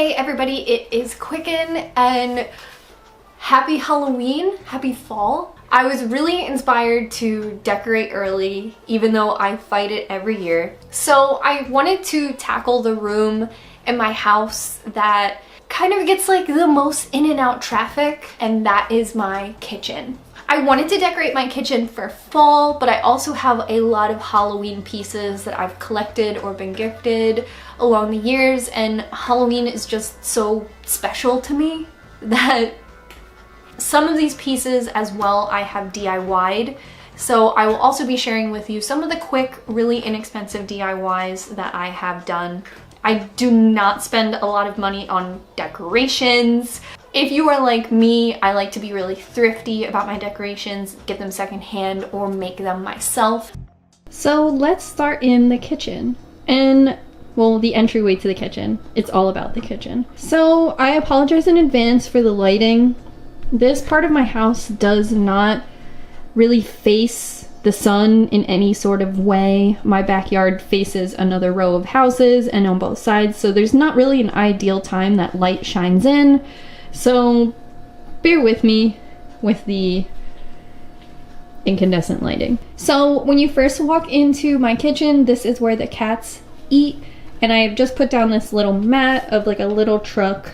Hey everybody, it is Qcknd and happy Halloween, happy fall. I was really inspired to decorate early, even though I fight it every year. So I wanted to tackle the room in my house that kind of gets like the most in and out traffic, and that is my kitchen. I wanted to decorate my kitchen for fall, but I also have a lot of Halloween pieces that I've collected or been gifted along the years, and Halloween is just so special to me that some of these pieces as well I have DIY'd. So I will also be sharing with you some of the quick, really inexpensive DIYs that I have done. I do not spend a lot of money on decorations. If you are like me, I like to be really thrifty about my decorations, get them secondhand or make them myself. So let's start in the kitchen and, well, the entryway to the kitchen. It's all about the kitchen. So I apologize in advance for the lighting. This part of my house does not really face the sun in any sort of way. My backyard faces another row of houses and on both sides, so there's not really an ideal time that light shines in. So bear with me with the incandescent lighting. So when you first walk into my kitchen, this is where the cats eat, and I have just put down this little mat of like a little truck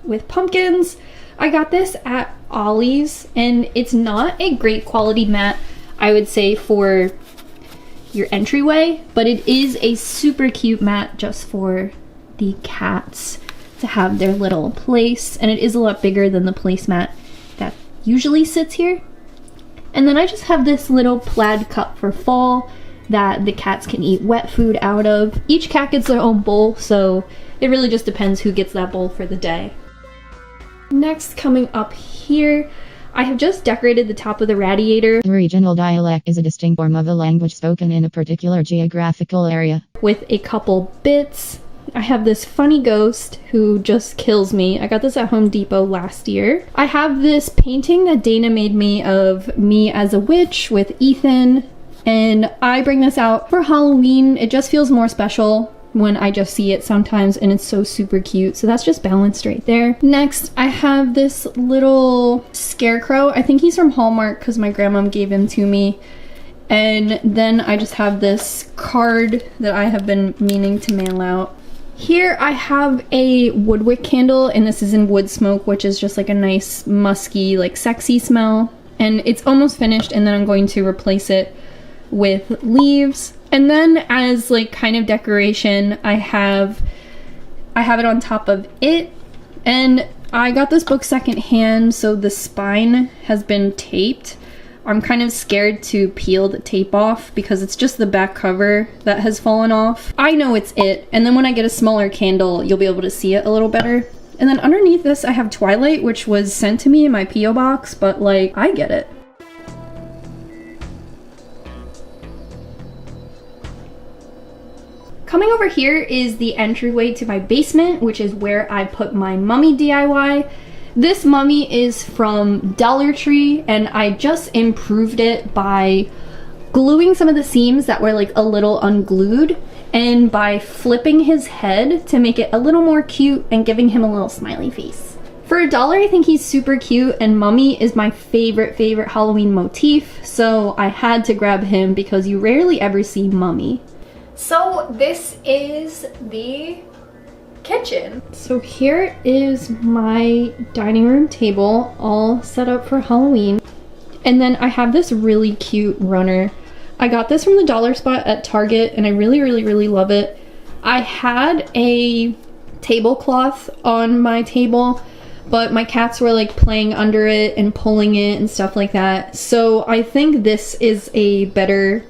with pumpkins. I got this at Ollie's, and it's not a great quality mat, I would say, for your entryway, but it is a super cute mat just for the cats to have their little place, and it is a lot bigger than the placemat that usually sits here. And then I just have this little plaid cup for fall that the cats can eat wet food out of. Each cat gets their own bowl, so it really just depends who gets that bowl for the day. Next, coming up here, I have just decorated the top of the radiator. A regional dialect is a distinct form of a language spoken in a particular geographical area with a couple bits. I have this funny ghost who just kills me. I got this at Home Depot last year. I have this painting that Dana made me of me as a witch with Ethan, and I bring this out for Halloween. It just feels more special when I just see it sometimes, and it's so super cute. So that's just balanced right there. Next, I have this little scarecrow. I think he's from Hallmark because my grandma gave him to me. And then I just have this card that I have been meaning to mail out. Here I have a woodwick candle, and this is in wood smoke, which is just like a nice musky, like sexy smell. And it's almost finished, and then I'm going to replace it with leaves. And then as like kind of decoration, I have it on top of it. And I got this book secondhand, so the spine has been taped. I'm kind of scared to peel the tape off because it's just the back cover that has fallen off. I know it's it, and then when I get a smaller candle, you'll be able to see it a little better. And then underneath this, I have Twilight, which was sent to me in my P.O. box, but like, I get it. Coming over here is the entryway to my basement, which is where I put my mummy DIY. This mummy is from Dollar Tree, and I just improved it by gluing some of the seams that were like a little unglued, and by flipping his head to make it a little more cute and giving him a little smiley face. For $1, I think he's super cute, and Mummy is my favorite Halloween motif, so I had to grab him because you rarely ever see Mummy. So this is the kitchen. So here is my dining room table all set up for Halloween. And then I have this really cute runner. I got this from the dollar spot at Target, and I really love it. I had a tablecloth on my table, but my cats were like playing under it and pulling it and stuff like that. So I think this is a better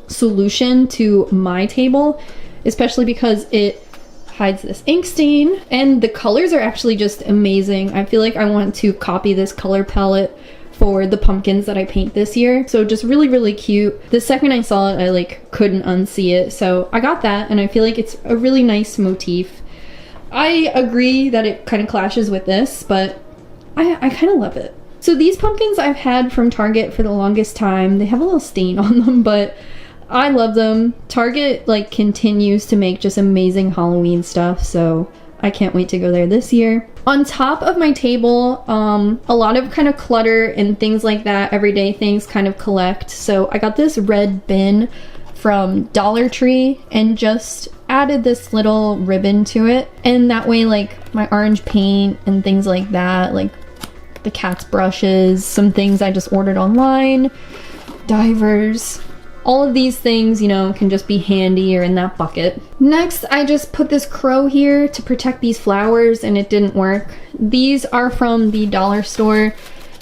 solution to my table, especially because it hides this ink stain, and the colors are actually just amazing. I feel like I want to copy this color palette for the pumpkins that I paint this year. So just really cute. The second I saw it, I like couldn't unsee it, so I got that, and I feel like it's a really nice motif. I agree that it kind of clashes with this, but I kind of love it. So these pumpkins I've had from Target for the longest time. They have a little stain on them, but I love them. Target like continues to make just amazing Halloween stuff, so I can't wait to go there this year. On top of my table, a lot of kind of clutter and things like that, everyday things kind of collect. So I got this red bin from Dollar Tree and just added this little ribbon to it. And that way, like my orange paint and things like that, like the cat's brushes, some things I just ordered online, divers, all of these things, you know, can just be handy or in that bucket. Next, I just put this crow here to protect these flowers and it didn't work. These are from the dollar store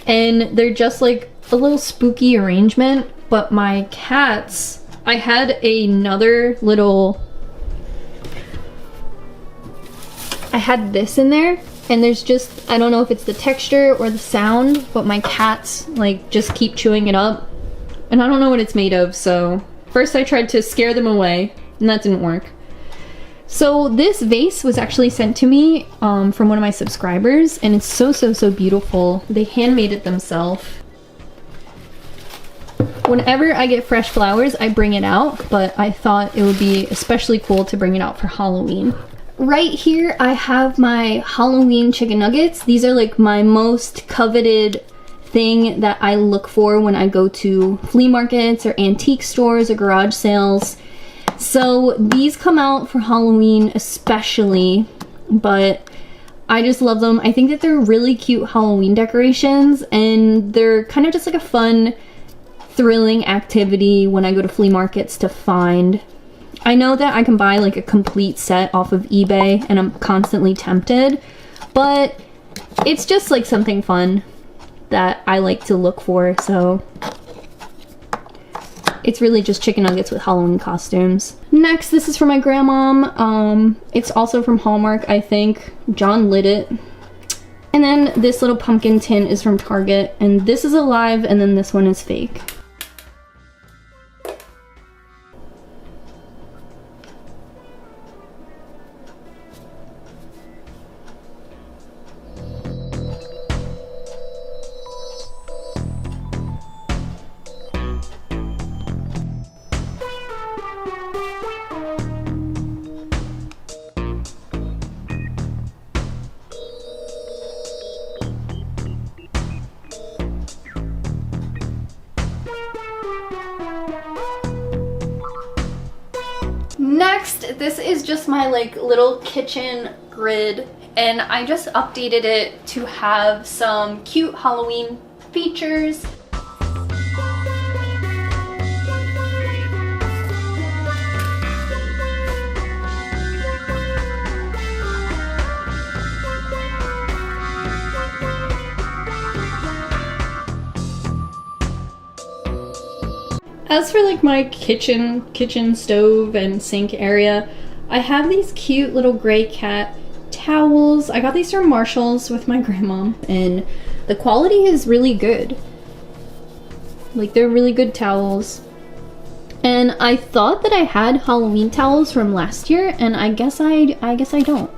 and they're just like a little spooky arrangement, but my cats, I had another little, I had this in there and there's just, I don't know if it's the texture or the sound, but my cats like just keep chewing it up. And I don't know what it's made of, so first I tried to scare them away, and that didn't work. So this vase was actually sent to me from one of my subscribers, and it's so beautiful. They handmade it themselves. Whenever I get fresh flowers, I bring it out, but I thought it would be especially cool to bring it out for Halloween. Right here, I have my Halloween chicken nuggets. These are like my most coveted thing that I look for when I go to flea markets or antique stores or garage sales. So these come out for Halloween especially, but I just love them. I think that they're really cute Halloween decorations and they're kind of just like a fun, thrilling activity when I go to flea markets to find. I know that I can buy like a complete set off of eBay and I'm constantly tempted, but it's just like something fun that I like to look for, so it's really just chicken nuggets with Halloween costumes. Next, this is for my grandmom. It's also from Hallmark, I think. John lit it. And then this little pumpkin tin is from Target, and this is alive, and then this one is fake. Next, this is just my like little kitchen grid and I just updated it to have some cute Halloween features. As for like my kitchen stove and sink area, I have these cute little gray cat towels. I got these from Marshall's with my grandma and the quality is really good. Like they're really good towels. And I thought that I had Halloween towels from last year and I guess I don't.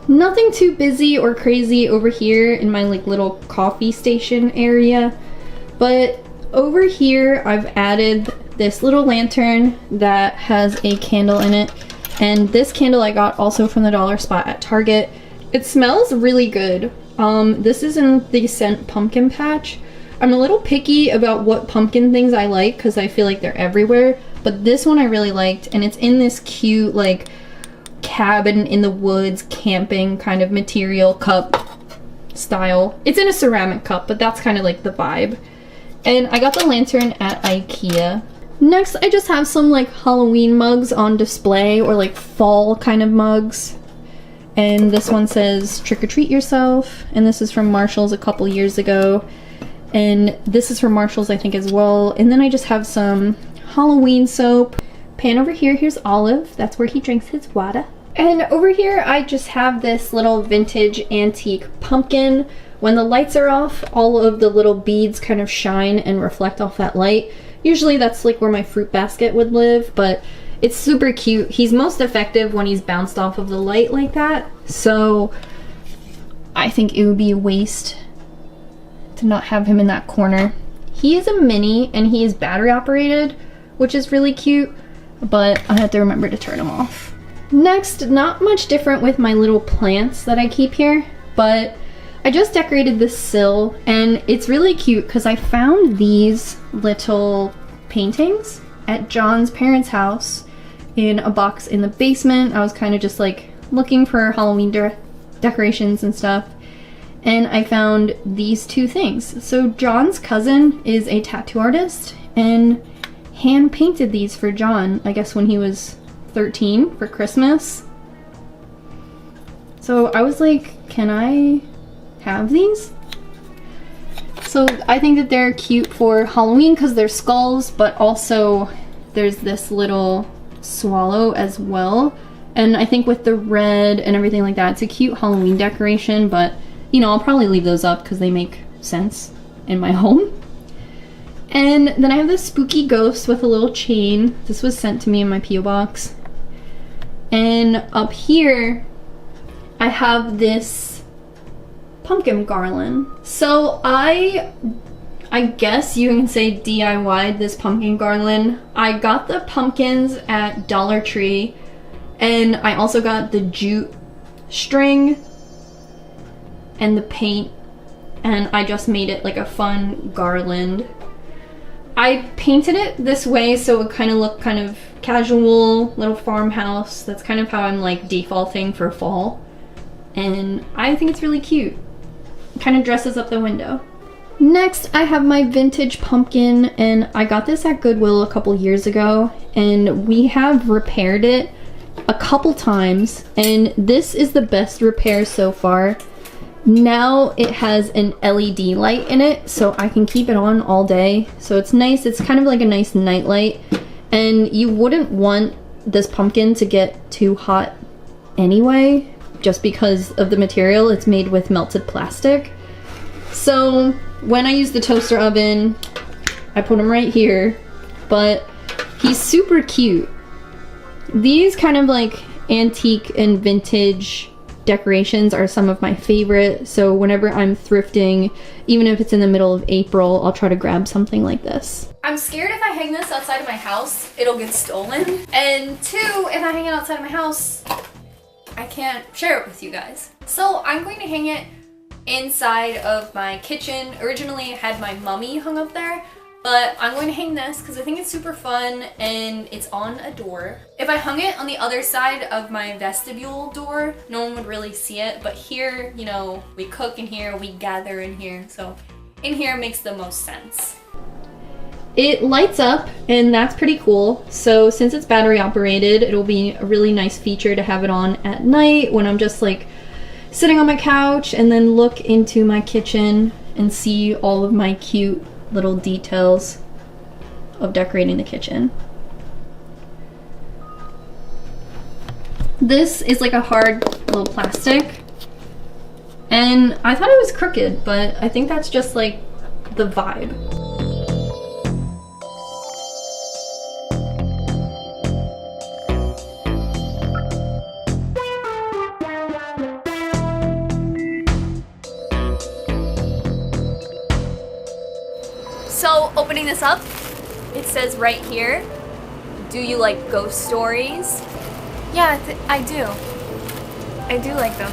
Nothing too busy or crazy over here in my like little coffee station area, but over here I've added this little lantern that has a candle in it, and this candle I got also from the dollar spot at Target. It smells really good. This is in the scent Pumpkin Patch. I'm a little picky about what pumpkin things I like because I feel like they're everywhere, but this one I really liked, and it's in this cute like cabin in the woods camping kind of material cup style. It's in a ceramic cup, but that's kind of like the vibe. And I got the lantern at IKEA. Next, I just have some like Halloween mugs on display, or like fall kind of mugs. And this one says trick or treat yourself. And this is from Marshall's a couple years ago. And this is from Marshall's I think as well. And then I just have some Halloween soap. Pan over here, here's Olive. That's where he drinks his water. And over here I just have this little vintage antique pumpkin. When the lights are off, all of the little beads kind of shine and reflect off that light. Usually that's like where my fruit basket would live, but it's super cute. He's most effective when he's bounced off of the light like that. So I think it would be a waste to not have him in that corner. He is a mini and he is battery operated, which is really cute, but I have to remember to turn him off. Next, not much different with my little plants that I keep here, but I just decorated this sill, and it's really cute because I found these little paintings at John's parents' house in a box in the basement. I was kind of just like looking for Halloween decorations and stuff, and I found these two things. So John's cousin is a tattoo artist and hand painted these for John, I guess when he was 13 for Christmas. So I was like, can I have these? So I think that they're cute for Halloween because they're skulls, but also there's this little swallow as well. And I think with the red and everything like that, it's a cute Halloween decoration, but you know, I'll probably leave those up because they make sense in my home. And then I have this spooky ghost with a little chain. This was sent to me in my P.O. box. And up here, I have this pumpkin garland. So I guess you can say DIY'd this pumpkin garland. I got the pumpkins at Dollar Tree, and I also got the jute string and the paint, and I just made it like a fun garland. I painted it this way so it kind of looked kind of casual, little farmhouse. That's kind of how I'm like defaulting for fall. And I think it's really cute. It kind of dresses up the window. Next, I have my vintage pumpkin, and I got this at Goodwill a couple years ago, and we have repaired it a couple times, and this is the best repair so far. Now it has an LED light in it, so I can keep it on all day. So it's nice. It's kind of like a nice night light, and you wouldn't want this pumpkin to get too hot anyway, just because of the material. It's made with melted plastic. So when I use the toaster oven, I put him right here, but he's super cute. These kind of like antique and vintage decorations are some of my favorite, so whenever I'm thrifting, even if it's in the middle of April, I'll try to grab something like this. I'm scared if I hang this outside of my house, it'll get stolen. And two, if I hang it outside of my house, I can't share it with you guys. So I'm going to hang it inside of my kitchen. Originally I had my mummy hung up there, but I'm going to hang this because I think it's super fun and it's on a door. If I hung it on the other side of my vestibule door, no one would really see it, but here, you know, we cook in here, we gather in here, so in here makes the most sense. It lights up, and that's pretty cool. So since it's battery operated, it'll be a really nice feature to have it on at night when I'm just like sitting on my couch and then look into my kitchen and see all of my cute little details of decorating the kitchen. This is like a hard little plastic, and I thought it was crooked, but I think that's just like the vibe. So opening this up, it says right here, do you like ghost stories? Yeah, I do. I do like them.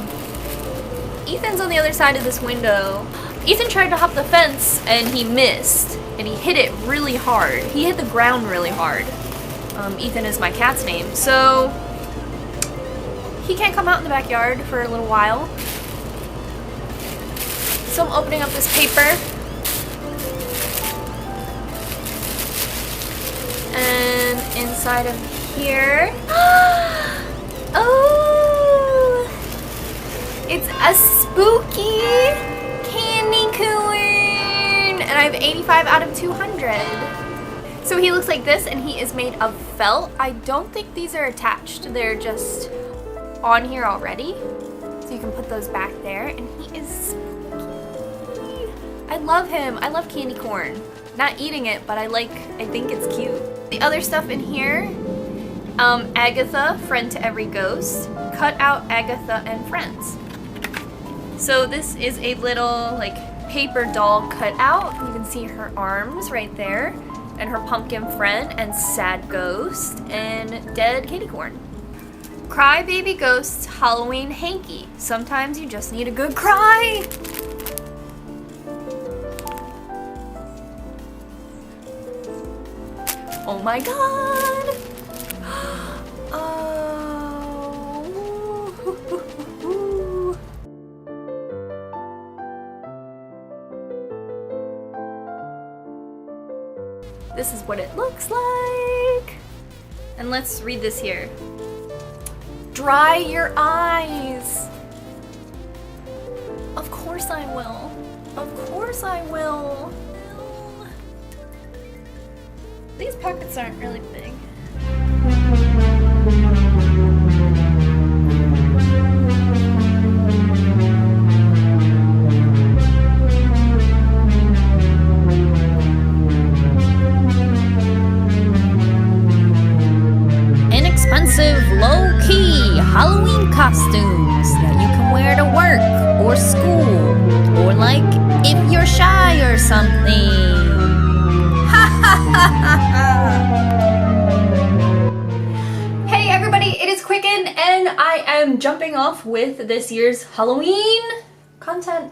Ethan's on the other side of this window. Ethan tried to hop the fence and he missed, and he hit it really hard. He hit the ground really hard. Ethan is my cat's name, so he can't come out in the backyard for a little while. So I'm opening up this paper. And inside of here, oh, it's a spooky candy corn, and I have 85 out of 200. So he looks like this, and he is made of felt. I don't think these are attached. They're just on here already. So you can put those back there, and he is spooky. I love him. I love candy corn. Not eating it, but I think it's cute. The other stuff in here, Agatha, friend to every ghost. Cut out Agatha and friends. So this is a little like paper doll cut out. You can see her arms right there, and her pumpkin friend and sad ghost and dead candy corn. Crybaby Ghost's Halloween hanky. Sometimes you just need a good cry. Oh my god. Oh. This is what it looks like. And let's read this here. Dry your eyes. Of course I will. Of course I will. These pockets aren't really big. Inexpensive, low-key Halloween costumes that you can wear to work or school, or like if you're shy or something. Hey everybody, it is Qcknd and I am jumping off with this year's Halloween content.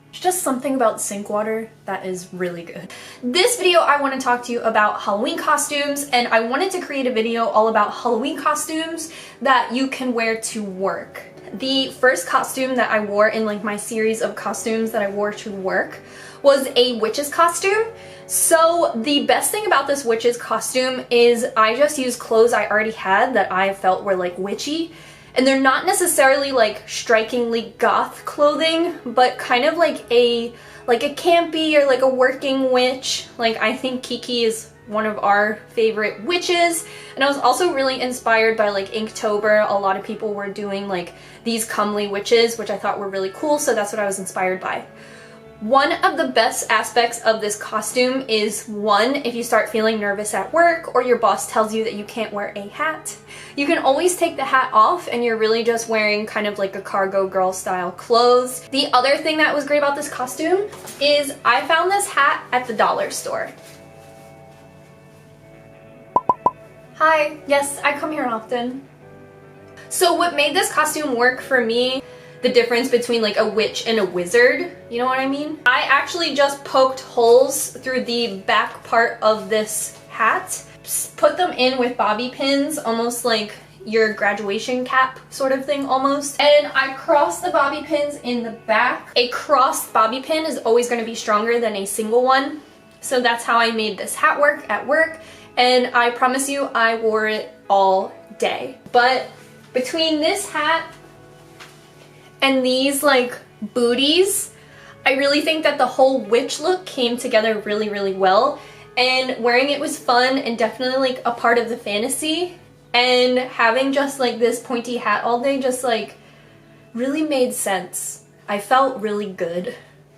There's just something about sink water that is really good. This video I want to talk to you about Halloween costumes, and I wanted to create a video all about Halloween costumes that you can wear to work. The first costume that I wore in like my series of costumes that I wore to work was a witch's costume. So the best thing about this witch's costume is I just used clothes I already had that I felt were like witchy. And they're not necessarily like strikingly goth clothing, but kind of like a campy or like a working witch. Like I think Kiki is one of our favorite witches. And I was also really inspired by like Inktober. A lot of people were doing like these comely witches, which I thought were really cool. So that's what I was inspired by. One of the best aspects of this costume is, one, if you start feeling nervous at work or your boss tells you that you can't wear a hat, you can always take the hat off and you're really just wearing kind of like a cargo girl style clothes. The other thing that was great about this costume is I found this hat at the dollar store. Hi, yes, I come here often. So what made this costume work for me, the difference between like a witch and a wizard, you know what I mean? I actually just poked holes through the back part of this hat, put them in with bobby pins, almost like your graduation cap sort of thing almost, and I crossed the bobby pins in the back. A crossed bobby pin is always going to be stronger than a single one, so that's how I made this hat work at work, and I promise you I wore it all day. But between this hat and these like booties, I really think that the whole witch look came together really, really well. And wearing it was fun and definitely like a part of the fantasy. And having just like this pointy hat all day just like really made sense. I felt really good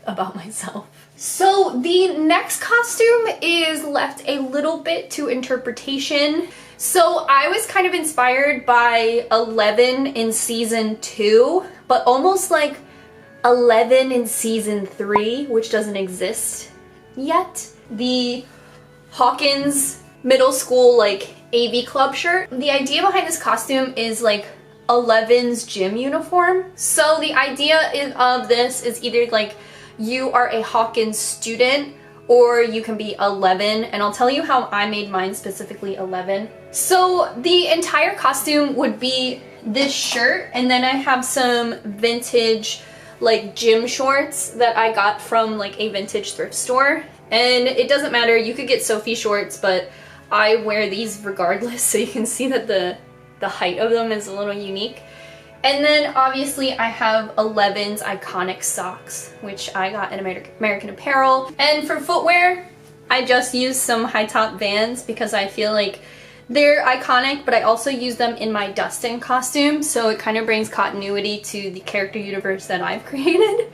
about myself. So the next costume is left a little bit to interpretation. So I was kind of inspired by 11 in season 2, but almost like 11 in season 3, which doesn't exist yet. The Hawkins middle school like AV club shirt. The idea behind this costume is like 11's gym uniform. So the idea of this is either like you are a Hawkins student or you can be 11, and I'll tell you how I made mine specifically 11. So the entire costume would be this shirt, and then I have some vintage like gym shorts that I got from like a vintage thrift store. And it doesn't matter, you could get Sophie shorts, but I wear these regardless, so you can see that the height of them is a little unique. And then obviously I have 11's iconic socks, which I got in American Apparel. And for footwear, I just used some high top Vans because I feel like they're iconic, but I also use them in my Dustin costume, so it kind of brings continuity to the character universe that I've created.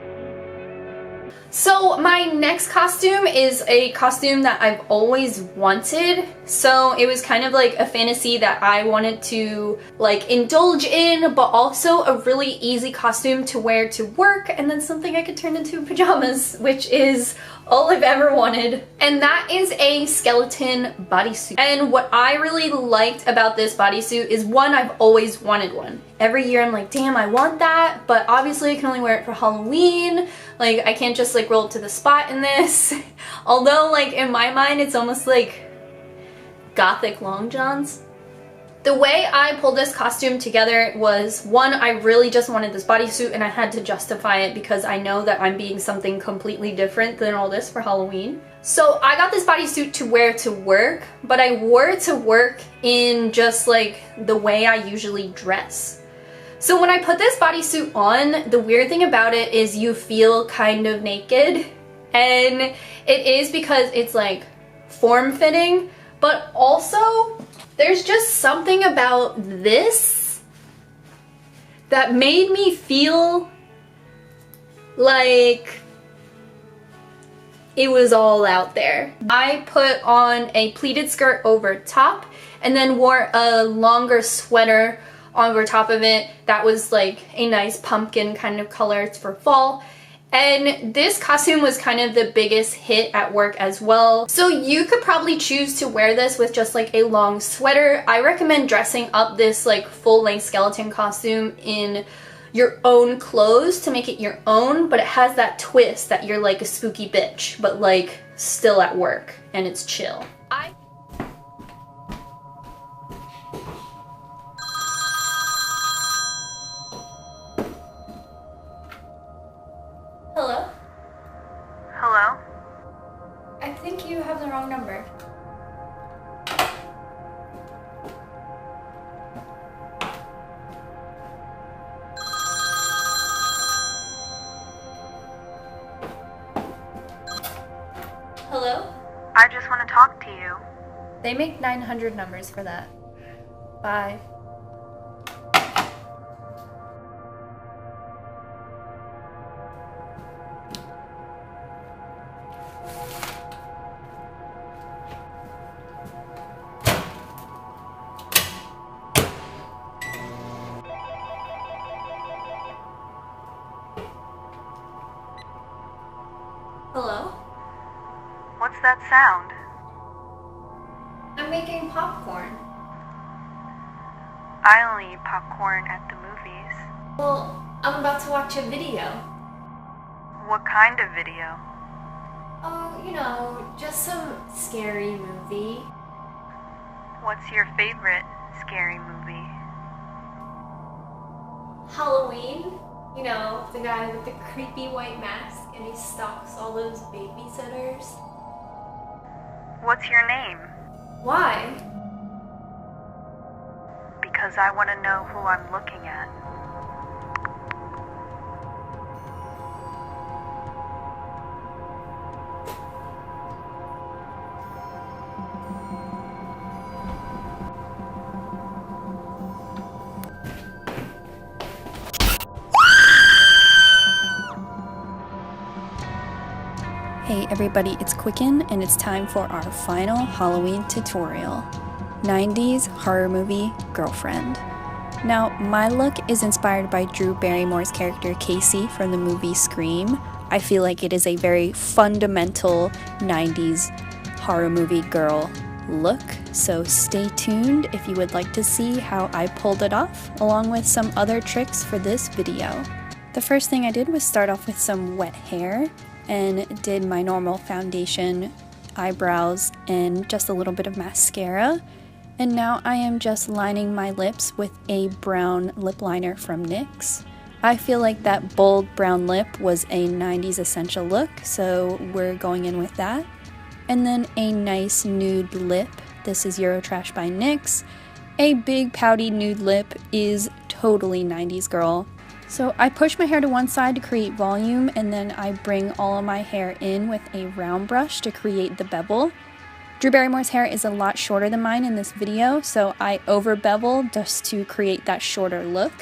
So my next costume is a costume that I've always wanted. So it was kind of like a fantasy that I wanted to like indulge in, but also a really easy costume to wear to work, and then something I could turn into pajamas, which is all I've ever wanted. And that is a skeleton bodysuit. And what I really liked about this bodysuit is, one, I've always wanted one. Every year I'm like, damn, I want that, but obviously I can only wear it for Halloween. Like, I can't just like roll up to the spot in this. Although, like, in my mind, it's almost like gothic long johns. The way I pulled this costume together was, one, I really just wanted this bodysuit and I had to justify it because I know that I'm being something completely different than all this for Halloween. So I got this bodysuit to wear to work, but I wore it to work in just like the way I usually dress. So when I put this bodysuit on, the weird thing about it is you feel kind of naked, and it is because it's like form-fitting, but also there's just something about this that made me feel like it was all out there. I put on a pleated skirt over top and then wore a longer sweater over top of it that was like a nice pumpkin kind of color. It's for fall. And this costume was kind of the biggest hit at work as well. So you could probably choose to wear this with just like a long sweater. I recommend dressing up this like full-length skeleton costume in your own clothes to make it your own, but it has that twist that you're like a spooky bitch, but like still at work and it's chill. Hello? Hello? I think you have the wrong number. Hello? I just want to talk to you. They make 900 numbers for that. Bye. Hello? What's that sound? I'm making popcorn. I only eat popcorn at the movies. Well, I'm about to watch a video. What kind of video? Oh, you know, just some scary movie. What's your favorite scary movie? Halloween. You know, the guy with the creepy white mask and he stalks all those babysitters. What's your name? Why? Because I want to know who I'm looking at. Hey everybody, it's Qcknd and it's time for our final Halloween tutorial. 90s horror movie girlfriend. Now, my look is inspired by Drew Barrymore's character Casey from the movie Scream. I feel like it is a very fundamental 90s horror movie girl look, so stay tuned if you would like to see how I pulled it off, along with some other tricks for this video. The first thing I did was start off with some wet hair and did my normal foundation, eyebrows, and just a little bit of mascara. And now I am just lining my lips with a brown lip liner from NYX. I feel like that bold brown lip was a 90s essential look, so we're going in with that. And then a nice nude lip. This is Eurotrash by NYX. A big pouty nude lip is totally 90s girl. So I push my hair to one side to create volume, and then I bring all of my hair in with a round brush to create the bevel. Drew Barrymore's hair is a lot shorter than mine in this video, so I over bevel just to create that shorter look.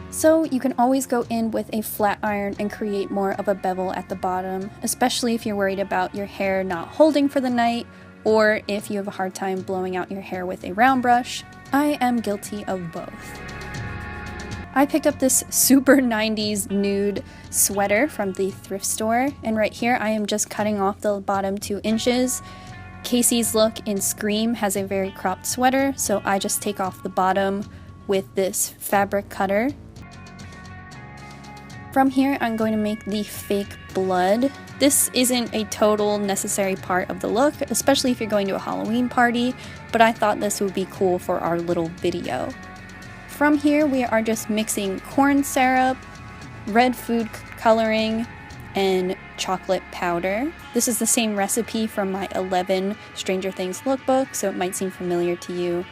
So you can always go in with a flat iron and create more of a bevel at the bottom, especially if you're worried about your hair not holding for the night, or if you have a hard time blowing out your hair with a round brush. I am guilty of both. I picked up this super 90s nude sweater from the thrift store, and right here I am just cutting off the bottom 2 inches. Casey's look in Scream has a very cropped sweater, so I just take off the bottom with this fabric cutter. From here, I'm going to make the fake blood. This isn't a total necessary part of the look, especially if you're going to a Halloween party, but I thought this would be cool for our little video. From here, we are just mixing corn syrup, red food coloring, and chocolate powder. This is the same recipe from my 11 Stranger Things lookbook, so it might seem familiar to you.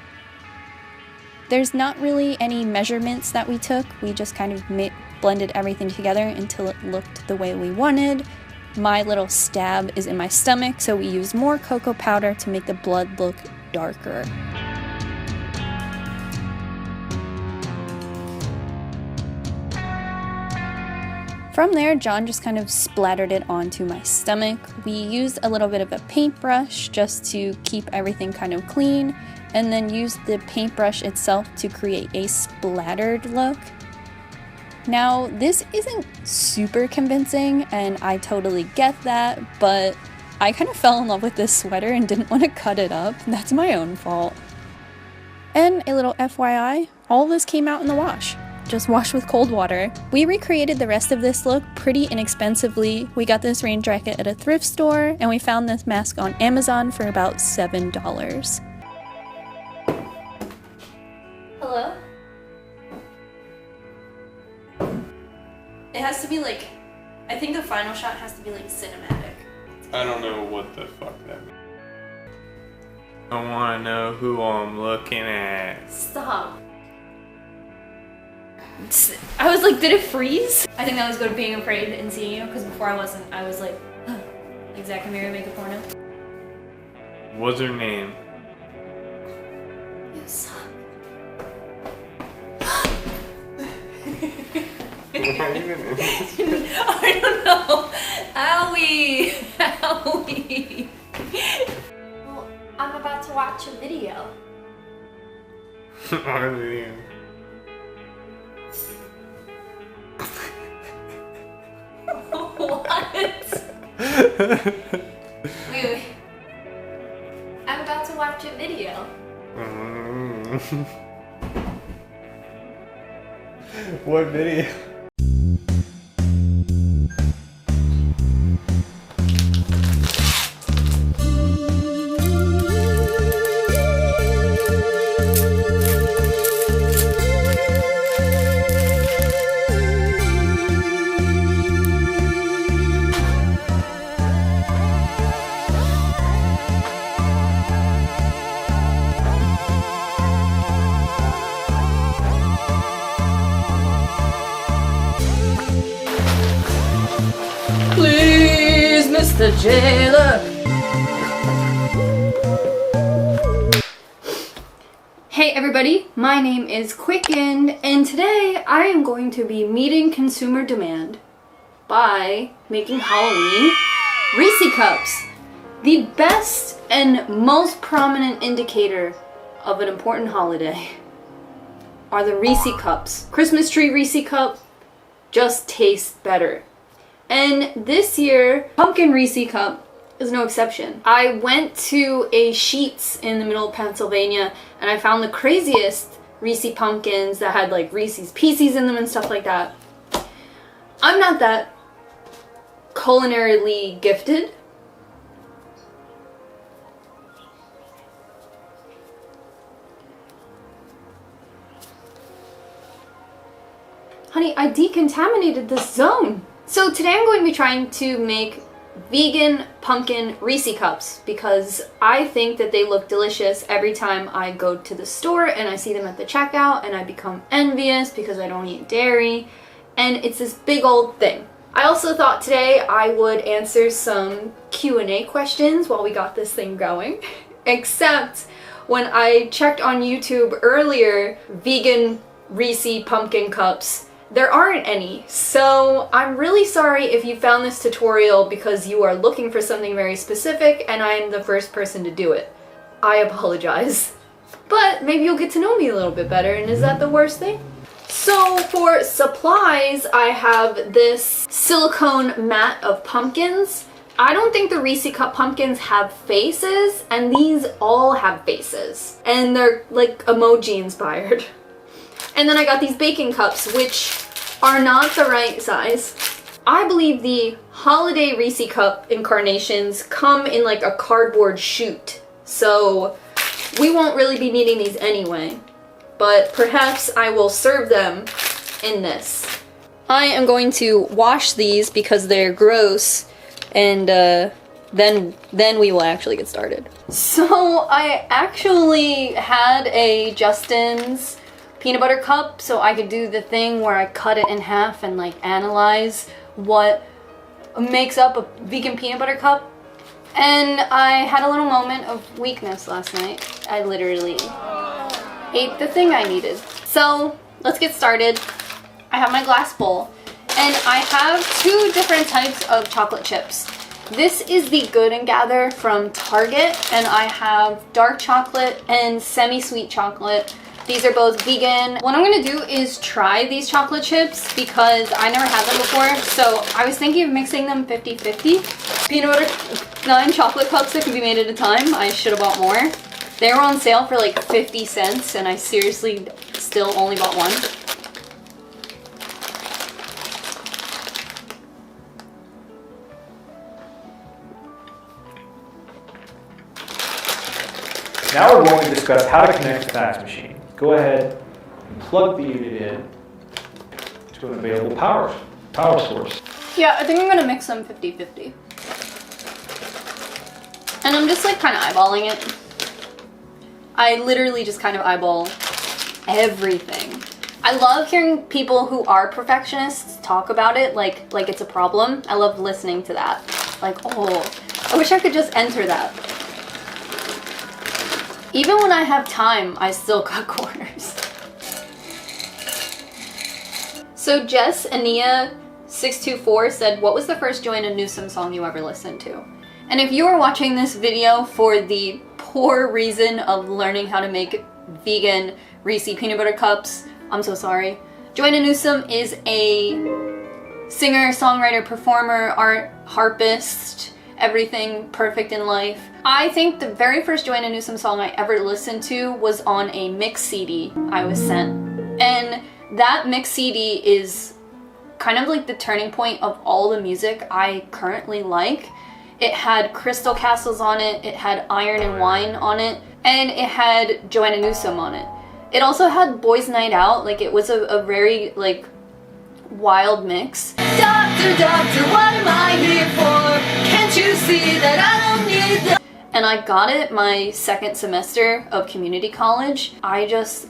There's not really any measurements that we took. We just kind of blended everything together until it looked the way we wanted. My little stab is in my stomach, so we used more cocoa powder to make the blood look darker. From there, John just kind of splattered it onto my stomach. We used a little bit of a paintbrush just to keep everything kind of clean, and then used the paintbrush itself to create a splattered look. Now, this isn't super convincing, and I totally get that, but I kind of fell in love with this sweater and didn't want to cut it up. That's my own fault. And a little FYI, all this came out in the wash. Just washed with cold water. We recreated the rest of this look pretty inexpensively. We got this rain jacket at a thrift store, and we found this mask on Amazon for about $7. Hello? It has to be like, I think the final shot has to be like cinematic. I don't know what the fuck that means. I want to know who I'm looking at. Stop. I was like, did it freeze? I think that was good being afraid and seeing you, because before I wasn't. I was like, like Zach and Mary make a porno. What's her name? You suck. I don't know. Owie! Owie! Well, I'm about to watch a video. What? Wait. I'm about to watch a video. What video? Please, Mr. Jailer. Hey everybody, my name is Qcknd, and today I am going to be meeting consumer demand by making Halloween Reese cups. The best and most prominent indicator of an important holiday are the Reese cups. Christmas tree Reese cup just tastes better. And this year, pumpkin Reese cup is no exception. I went to a Sheetz in the middle of Pennsylvania and I found the craziest Reese pumpkins that had like Reese's Pieces in them and stuff like that. I'm not that culinarily gifted. Honey, I decontaminated this zone. So today I'm going to be trying to make vegan pumpkin Reese cups because I think that they look delicious every time I go to the store and I see them at the checkout and I become envious because I don't eat dairy and it's this big old thing. I also thought today I would answer some Q&A questions while we got this thing going, except when I checked on YouTube earlier, vegan Reese pumpkin cups, there aren't any, so I'm really sorry if you found this tutorial because you are looking for something very specific and I'm the first person to do it. I apologize. But maybe you'll get to know me a little bit better, and is that the worst thing? So for supplies, I have this silicone mat of pumpkins. I don't think the Reese Cup pumpkins have faces, and these all have faces. And they're like emoji inspired. And then I got these baking cups, which are not the right size. I believe the holiday Reese Cup incarnations come in like a cardboard chute. So we won't really be needing these anyway. But perhaps I will serve them in this. I am going to wash these because they're gross, and then we will actually get started. So I actually had a Justin's peanut butter cup, so I could do the thing where I cut it in half and like analyze what makes up a vegan peanut butter cup. And I had a little moment of weakness last night. I literally ate the thing I needed. So let's get started. I have my glass bowl, and I have two different types of chocolate chips. This is the Good & Gather from Target, and I have dark chocolate and semi-sweet chocolate. These are both vegan. What I'm gonna do is try these chocolate chips because I never had them before, so I was thinking of mixing them 50-50. Peanut butter, 9 chocolate cups that can be made at a time. I should have bought more. They were on sale for like 50 cents, and I seriously still only bought one. Now we're going to discuss how to connect the fax machine. Go ahead and plug the unit in to an available power source. Yeah, I think I'm gonna mix them 50-50. And I'm just like kind of eyeballing it. I literally just kind of eyeball everything. I love hearing people who are perfectionists talk about it like it's a problem. I love listening to that. Like, oh, I wish I could just enter that. Even when I have time, I still cut corners. So Jess Ania 624 said, what was the first Joanna Newsom song you ever listened to? And if you are watching this video for the poor reason of learning how to make vegan Reese peanut butter cups, I'm so sorry. Joanna Newsom is a singer, songwriter, performer, art, harpist, everything perfect in life. I think the very first Joanna Newsom song I ever listened to was on a mix CD I was sent. And that mix CD is kind of like the turning point of all the music I currently like. It had Crystal Castles on it, it had Iron and Wine on it, and it had Joanna Newsom on it. It also had Boys Night Out, like it was a very like wild mix. Doctor, doctor, what am I here for? Can't you see that I don't need the... And I got it my second semester of community college. I just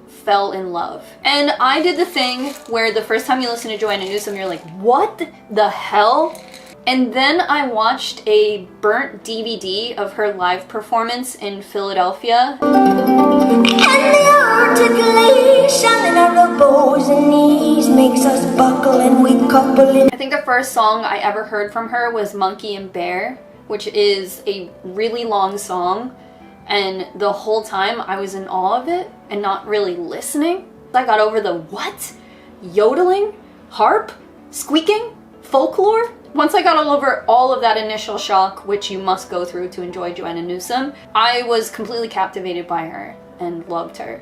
fell in love. And I did the thing where the first time you listen to Joanna Newsom, you're like, what the hell? And then I watched a burnt DVD of her live performance in Philadelphia. And the articulation in our elbows and knees makes us buckle and we couple in. I think the first song I ever heard from her was Monkey and Bear, which is a really long song. And the whole time I was in awe of it and not really listening. I got over the what? Yodeling? Harp? Squeaking? Folklore? Once I got over all of that initial shock, which you must go through to enjoy Joanna Newsom, I was completely captivated by her and loved her.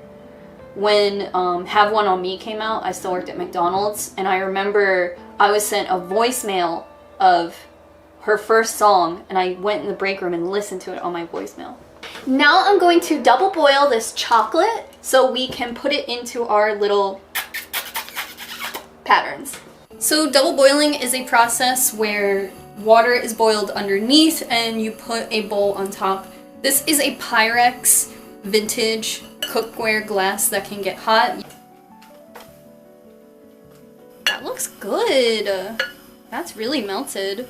When Have One On Me came out, I still worked at McDonald's, and I remember I was sent a voicemail of her first song, and I went in the break room and listened to it on my voicemail. Now I'm going to double boil this chocolate so we can put it into our little patterns. So double boiling is a process where water is boiled underneath and you put a bowl on top. This is a Pyrex vintage cookware glass that can get hot. That looks good. That's really melted.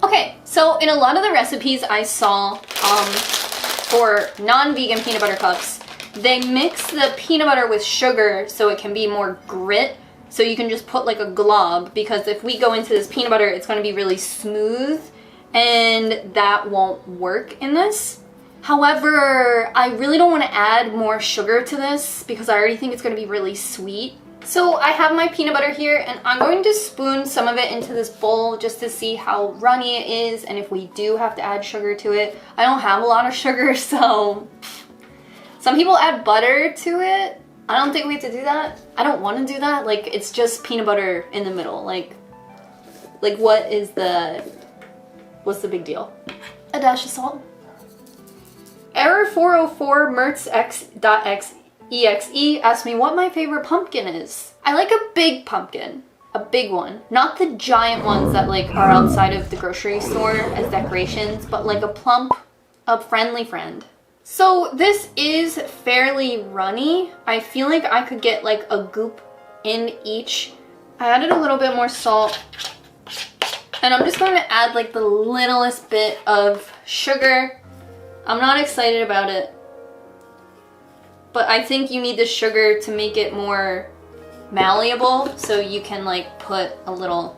Okay, so in a lot of the recipes I saw for non-vegan peanut butter cups, They mix the peanut butter with sugar so it can be more grit. So you can just put like a glob, because if we go into this peanut butter, it's going to be really smooth and that won't work in this. However, I really don't want to add more sugar to this because I already think it's going to be really sweet. So I have my peanut butter here and I'm going to spoon some of it into this bowl just to see how runny it is and if we do have to add sugar to it. I don't have a lot of sugar, so some people add butter to it. I don't think we have to do that. I don't want to do that. Like, it's just peanut butter in the middle. Like what's the big deal? A dash of salt. Error 404 mertzx.exe asked me what my favorite pumpkin is. I like a big pumpkin. A big one. Not the giant ones that like are outside of the grocery store as decorations, but like a plump, a friendly friend. So this is fairly runny. I feel like I could get like a goop in each. I added a little bit more salt. And I'm just going to add like the littlest bit of sugar. I'm not excited about it. But I think you need the sugar to make it more malleable, so you can like put a little...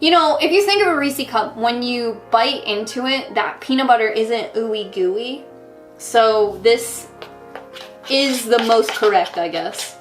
You know, if you think of a Reese cup, when you bite into it, that peanut butter isn't ooey gooey. So this is the most correct, I guess.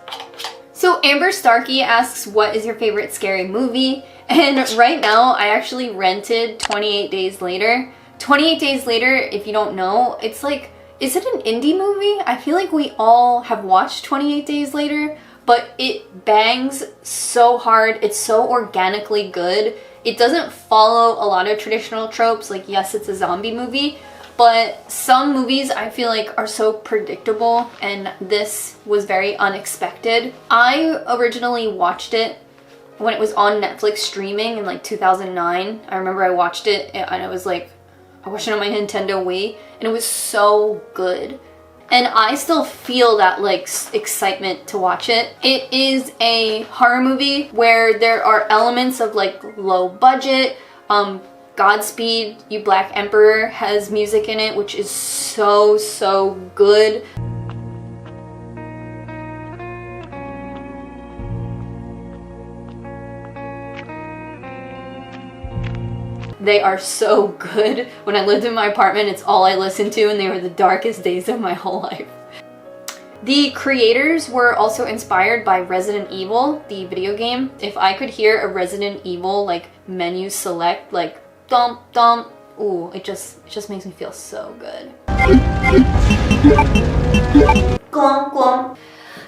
So Amber Starkey asks, what is your favorite scary movie? And right now, I actually rented 28 Days Later. 28 Days Later, if you don't know, it's like, is it an indie movie? I feel like we all have watched 28 Days Later, but it bangs so hard. It's so organically good. It doesn't follow a lot of traditional tropes. Like, yes, it's a zombie movie, but some movies I feel like are so predictable, and this was very unexpected. I originally watched it when it was on Netflix streaming in like 2009. I remember I watched it and I was like, I watched it on my Nintendo Wii and it was so good. And I still feel that like excitement to watch it. It is a horror movie where there are elements of like low budget. Godspeed You Black Emperor has music in it, which is so good. They are so good. When I lived in my apartment, it's all I listened to, and they were the darkest days of my whole life. The creators were also inspired by Resident Evil, the video game. If I could hear a Resident Evil like menu select, like thump thump, ooh, it just makes me feel so good. Glum glum.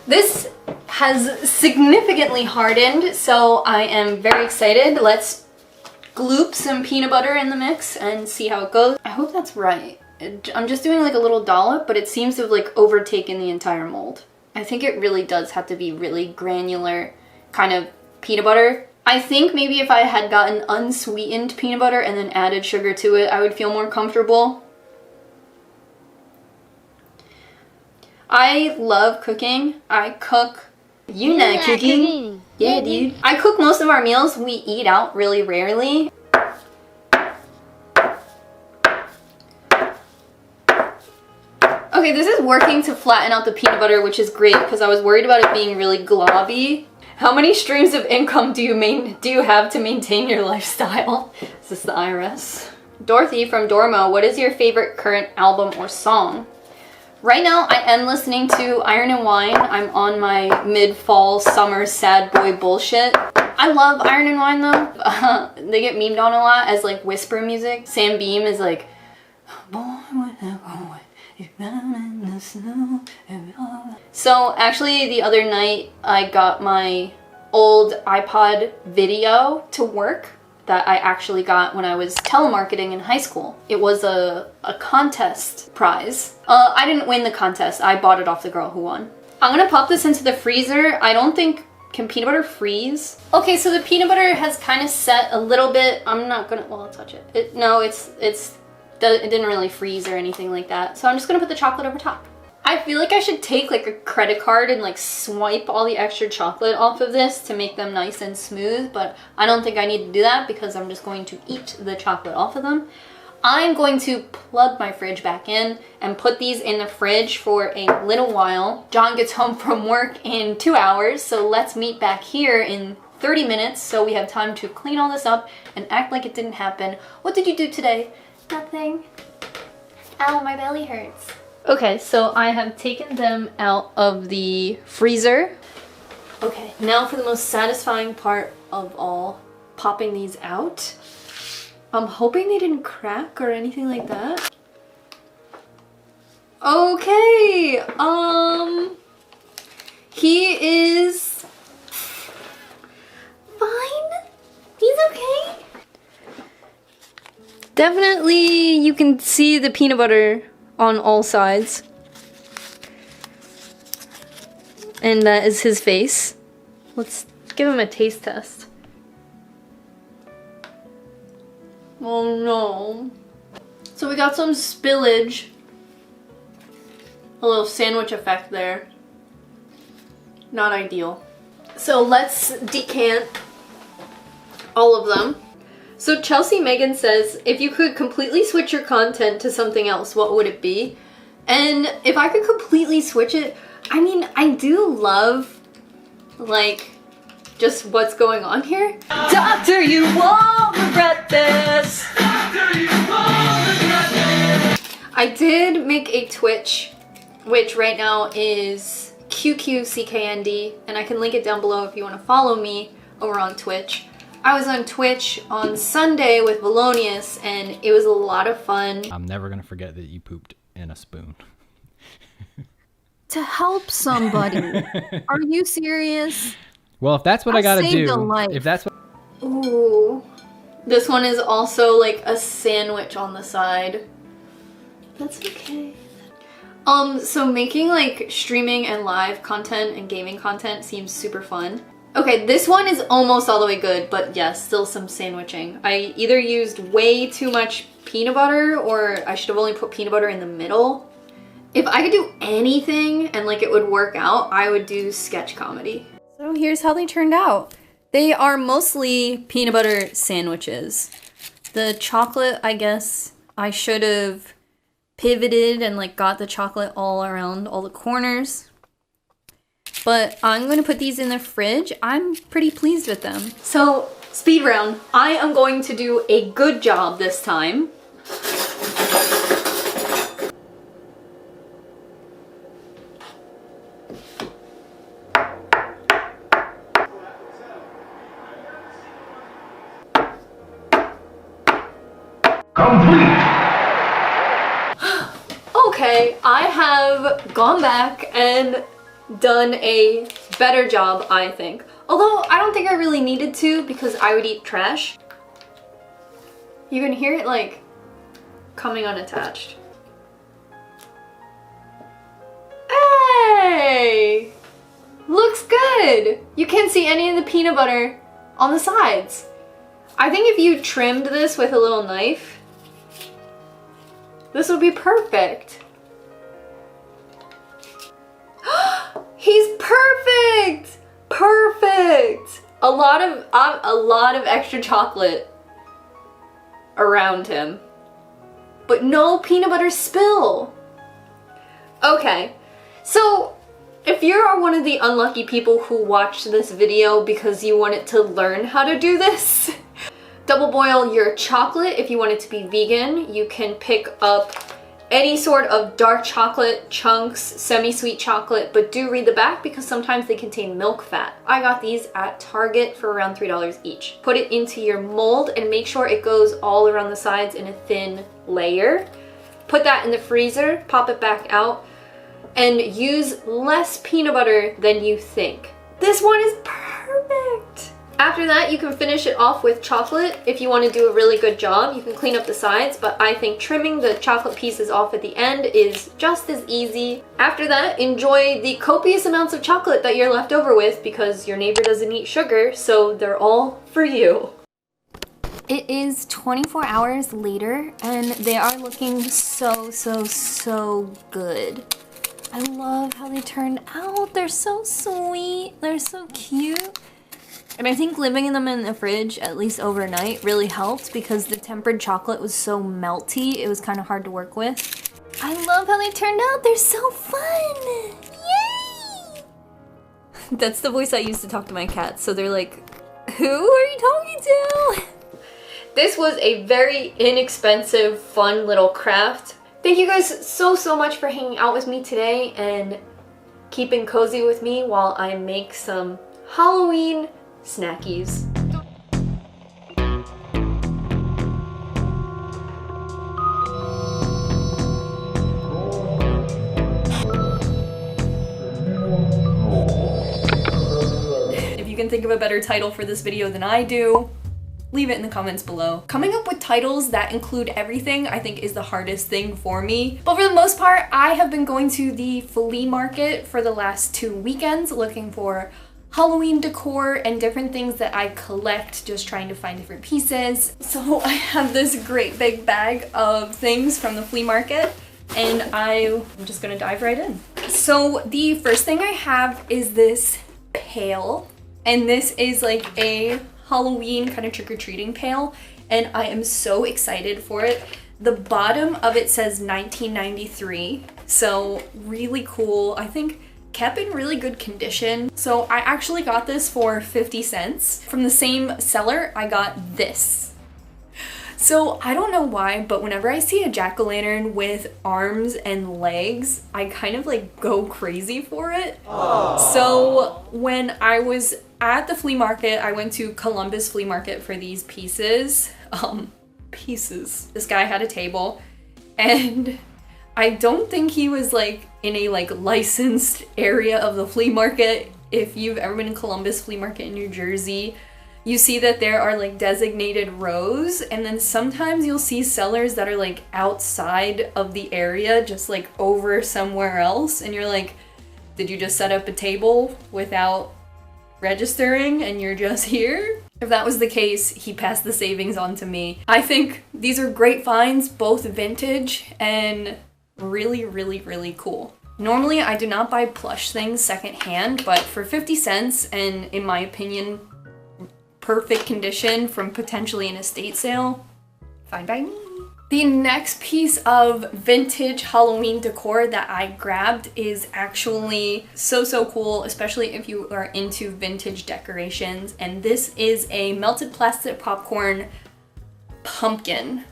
This has significantly hardened, so I am very excited. Let's gloop some peanut butter in the mix and see how it goes. I hope that's right. I'm just doing like a little dollop, but it seems to have like overtaken the entire mold. I think it really does have to be really granular kind of peanut butter. I think maybe if I had gotten unsweetened peanut butter and then added sugar to it, I would feel more comfortable. I love cooking. I cook. You know cooking. Yeah, dude. I cook most of our meals. We eat out really rarely. Okay, this is working to flatten out the peanut butter, which is great because I was worried about it being really globby. How many streams of income do you have to maintain your lifestyle? Is this the IRS? Dorothy from Dormo, what is your favorite current album or song? Right now, I am listening to Iron and Wine. I'm on my mid-fall summer sad boy bullshit. I love Iron and Wine though. They get memed on a lot as like whisper music. Sam Beam is like, boy, in the snow. So actually the other night I got my old iPod video to work that I actually got when I was telemarketing in high school. It was a contest prize. I didn't win the contest. I bought it off the girl who won. I'm gonna pop this into the freezer. I don't think, can peanut butter freeze? Okay, so the peanut butter has kind of set a little bit. I'm not gonna, well, I'll touch it. It didn't really freeze or anything like that. So I'm just gonna put the chocolate over top. I feel like I should take like a credit card and like swipe all the extra chocolate off of this to make them nice and smooth, but I don't think I need to do that because I'm just going to eat the chocolate off of them. I'm going to plug my fridge back in and put these in the fridge for a little while. John gets home from work in 2 hours, so let's meet back here in 30 minutes so we have time to clean all this up and act like it didn't happen. What did you do today? Nothing. Ow, my belly hurts. Okay, so I have taken them out of the freezer. Okay, now for the most satisfying part of all, popping these out. I'm hoping they didn't crack or anything like that. Okay, he is fine. He's okay. Definitely you can see the peanut butter on all sides. And that is his face. Let's give him a taste test. Oh no. So we got some spillage. A little sandwich effect there. Not ideal. So let's decant all of them. So Chelsea Megan says, if you could completely switch your content to something else, what would it be? And if I could completely switch it, I mean, I do love, like, just what's going on here. Doctor, you won't regret this. Doctor, you won't regret this. I did make a Twitch, which right now is Qcknd, and I can link it down below if you want to follow me over on Twitch. I was on Twitch on Sunday with Valonius, and it was a lot of fun. I'm never gonna forget that you pooped in a spoon. To help somebody. Are you serious? Well, if that's what I gotta do, if that's what. Ooh. This one is also like a sandwich on the side. That's okay. So making like streaming and live content and gaming content seems super fun. Okay, this one is almost all the way good, but yes, still some sandwiching. I either used way too much peanut butter, or I should have only put peanut butter in the middle. If I could do anything and like it would work out, I would do sketch comedy. So here's how they turned out. They are mostly peanut butter sandwiches. The chocolate, I guess, I should have pivoted and like got the chocolate all around all the corners. But I'm gonna put these in the fridge. I'm pretty pleased with them. So, speed round. I am going to do a good job this time. Okay, I have gone back and done a better job, I think. Although, I don't think I really needed to because I would eat trash. You can hear it like coming unattached. Hey! Looks good! You can't see any of the peanut butter on the sides. I think if you trimmed this with a little knife, this would be perfect. He's perfect! Perfect! A lot of extra chocolate around him, but no peanut butter spill. Okay, so if you are one of the unlucky people who watched this video because you wanted to learn how to do this, double boil your chocolate. If you want it to be vegan, you can pick up any sort of dark chocolate chunks, semi-sweet chocolate, but do read the back because sometimes they contain milk fat. I got these at Target for around $3 each. Put it into your mold and make sure it goes all around the sides in a thin layer. Put that in the freezer, pop it back out, and use less peanut butter than you think. This one is perfect! After that, you can finish it off with chocolate. If you want to do a really good job, you can clean up the sides, but I think trimming the chocolate pieces off at the end is just as easy. After that, enjoy the copious amounts of chocolate that you're left over with because your neighbor doesn't eat sugar, so they're all for you. It is 24 hours later, and they are looking so good. I love how they turned out. They're so sweet. They're so cute. And I think leaving them in the fridge, at least overnight, really helped because the tempered chocolate was so melty, it was kind of hard to work with. I love how they turned out. They're so fun. Yay! That's the voice I use to talk to my cats. So they're like, who are you talking to? This was a very inexpensive, fun little craft. Thank you guys so much for hanging out with me today and keeping cozy with me while I make some Halloween snackies. If you can think of a better title for this video than I do, leave it in the comments below. Coming up with titles that include everything, I think, is the hardest thing for me. But for the most part, I have been going to the flea market for the last 2 weekends looking for Halloween decor and different things that I collect, just trying to find different pieces. So I have this great big bag of things from the flea market and I'm just gonna dive right in. So the first thing I have is this pail, and this is like a Halloween kind of trick-or-treating pail, and I am so excited for it. The bottom of it says 1993, so really cool. I think kept in really good condition. So I actually got this for 50 cents. From the same seller, I got this. So I don't know why, but whenever I see a jack-o'-lantern with arms and legs, I kind of like go crazy for it. Aww. So when I was at the flea market, I went to Columbus Flea Market for these pieces. This guy had a table, and I don't think he was like in a like licensed area of the flea market. If you've ever been in Columbus Flea Market in New Jersey, you see that there are like designated rows, and then sometimes you'll see sellers that are like outside of the area, just like over somewhere else, and you're like, did you just set up a table without registering and you're just here? If that was the case, he passed the savings on to me. I think these are great finds, both vintage and really cool. Normally I do not buy plush things secondhand, but for 50 cents and in my opinion perfect condition from potentially an estate sale, fine by me. The next piece of vintage Halloween decor that I grabbed is actually so cool, especially if you are into vintage decorations, and this is a melted plastic popcorn pumpkin.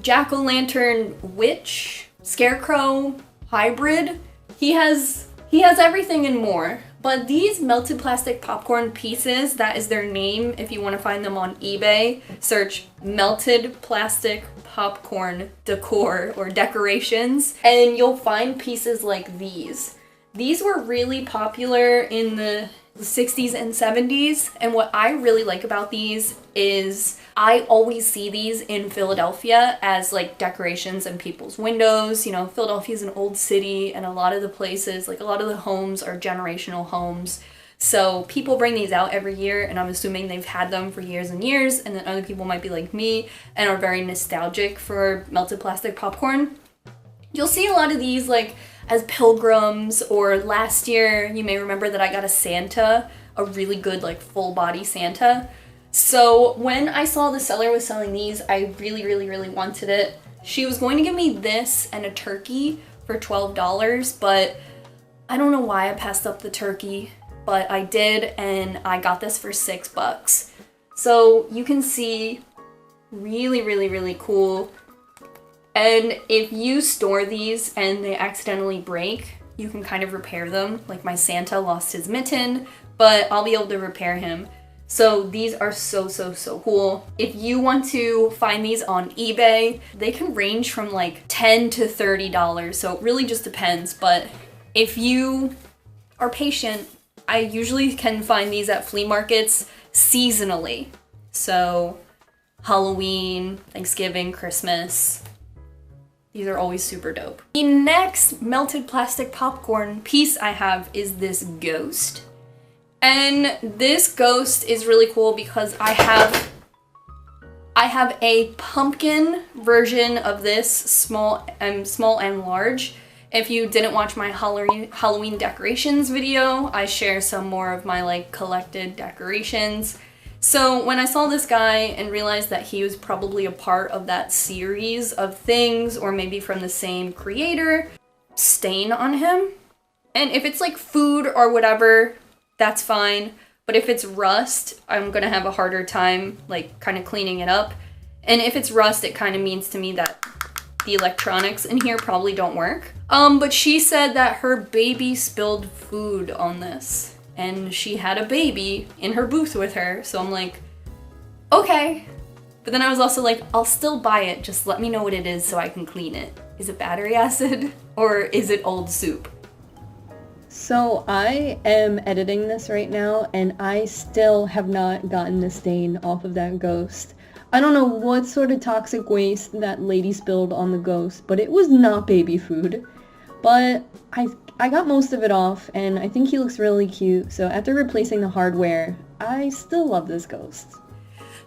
Jack-o'-lantern witch, scarecrow, hybrid. He has everything and more. But these melted plastic popcorn pieces, that is their name. If you want to find them on eBay, search melted plastic popcorn decor or decorations, and you'll find pieces like these. These were really popular in the 60s and 70s, and what I really like about these is I always see these in Philadelphia as like decorations in people's windows. You know, Philadelphia is an old city, and a lot of the places, like a lot of the homes are generational homes. So people bring these out every year, and I'm assuming they've had them for years and years, and then other people might be like me and are very nostalgic for melted plastic popcorn. You'll see a lot of these like as pilgrims, or last year you may remember that I got a Santa, a really good like full body Santa. So when I saw the seller was selling these, I really wanted it. She was going to give me this and a turkey for $12, but I don't know why I passed up the turkey, but I did, and I got this for $6. So you can see, really cool. And if you store these and they accidentally break, you can kind of repair them. Like my Santa lost his mitten, but I'll be able to repair him. So these are so cool. If you want to find these on eBay, they can range from like $10 to $30. So it really just depends. But if you are patient, I usually can find these at flea markets seasonally. So Halloween, Thanksgiving, Christmas. These are always super dope. The next melted plastic popcorn piece I have is this ghost. And this ghost is really cool because I have a pumpkin version of this, small and large. If you didn't watch my Halloween decorations video, I share some more of my like collected decorations. So when I saw this guy and realized that he was probably a part of that series of things, or maybe from the same creator, stain on him. And if it's like food or whatever, that's fine. But if it's rust, I'm gonna have a harder time like kind of cleaning it up. And if it's rust, it kind of means to me that the electronics in here probably don't work. But she said that her baby spilled food on this. And she had a baby in her booth with her, so I'm like, okay. But then I was also like, I'll still buy it, just let me know what it is so I can clean it. Is it battery acid or is it old soup? So I am editing this right now and I still have not gotten the stain off of that ghost. I don't know what sort of toxic waste that lady spilled on the ghost, but it was not baby food. But I got most of it off, and I think he looks really cute, so after replacing the hardware, I still love this ghost.